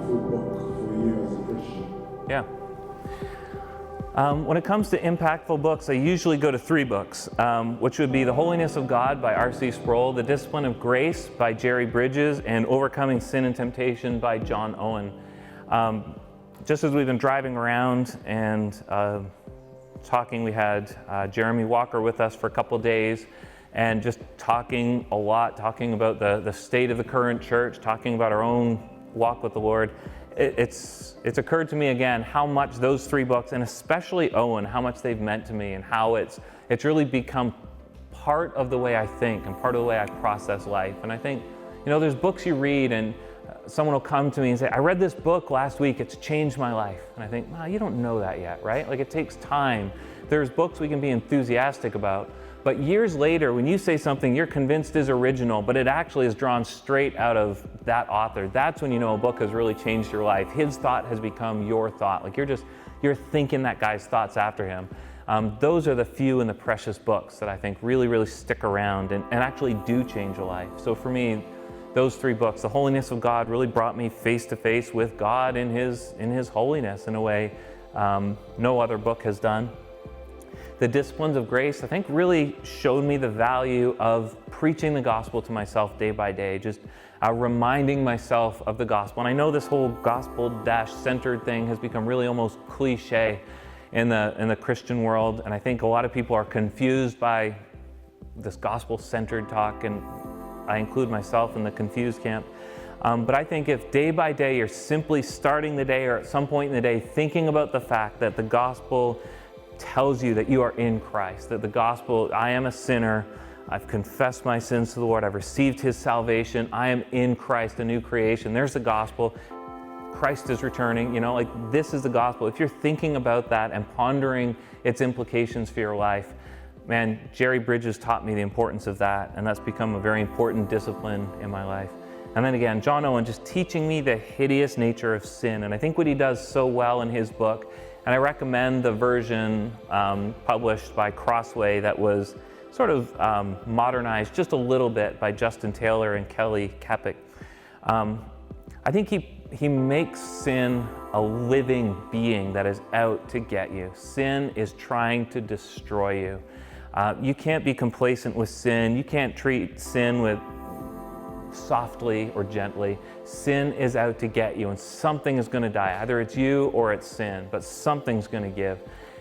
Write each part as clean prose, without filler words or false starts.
impactful book for you as a Christian? Yeah. When it comes to impactful books, I usually go to 3 books, which would be The Holiness of God by R.C. Sproul, The Discipline of Grace by Jerry Bridges, and Overcoming Sin and Temptation by John Owen. Just as we've been driving around and talking, we had Jeremy Walker with us for a couple days, and just talking a lot, talking about the state of the current church, talking about our own walk with the Lord. It's occurred to me again how much those 3 books, and especially Owen, how much they've meant to me, and how it's really become part of the way I think and part of the way I process life. And I think, there's books you read and someone will come to me and say, I read this book last week, it's changed my life. And I think, well, you don't know that yet, right? Like, it takes time. There's books we can be enthusiastic about, but years later, when you say something you're convinced is original, but it actually is drawn straight out of that author, that's when you know a book has really changed your life. His thought has become your thought. Like, you're thinking that guy's thoughts after him. Those are the few and the precious books that I think really, really stick around and actually do change a life. So for me, those 3 books, The Holiness of God, really brought me face to face with God in His holiness in a way no other book has done. The Disciplines of Grace, I think, really showed me the value of preaching the gospel to myself day by day, just reminding myself of the gospel. And I know this whole gospel-centered thing has become really almost cliche in the Christian world, and I think a lot of people are confused by this gospel-centered talk, and I include myself in the confused camp. But I think if day by day you're simply starting the day, or at some point in the day, thinking about the fact that the gospel tells you that you are in Christ, that the gospel, I am a sinner, I've confessed my sins to the Lord, I've received His salvation, I am in Christ, a new creation. There's the gospel. Christ is returning, this is the gospel. If you're thinking about that and pondering its implications for your life, man, Jerry Bridges taught me the importance of that, and that's become a very important discipline in my life. And then again, John Owen just teaching me the hideous nature of sin. And I think what he does so well in his book, and I recommend the version published by Crossway that was sort of modernized just a little bit by Justin Taylor and Kelly Kapic. I think he makes sin a living being that is out to get you. Sin is trying to destroy you. You can't be complacent with sin. You can't treat sin with softly or gently. Sin is out to get you, and something is going to die. Either it's you or it's sin, but something's going to give.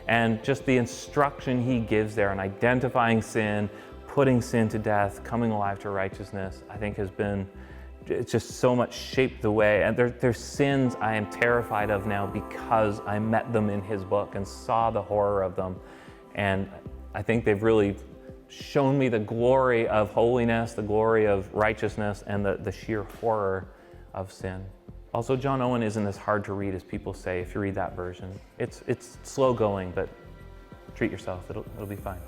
And just the instruction he gives there on identifying sin, putting sin to death, coming alive to righteousness, I think it's just so much shaped the way. And there's sins I am terrified of now because I met them in his book and saw the horror of them. And I think they've really shown me the glory of holiness, the glory of righteousness, and the sheer horror of sin. Also, John Owen isn't as hard to read as people say if you read that version. It's slow going, but treat yourself, it'll be fine.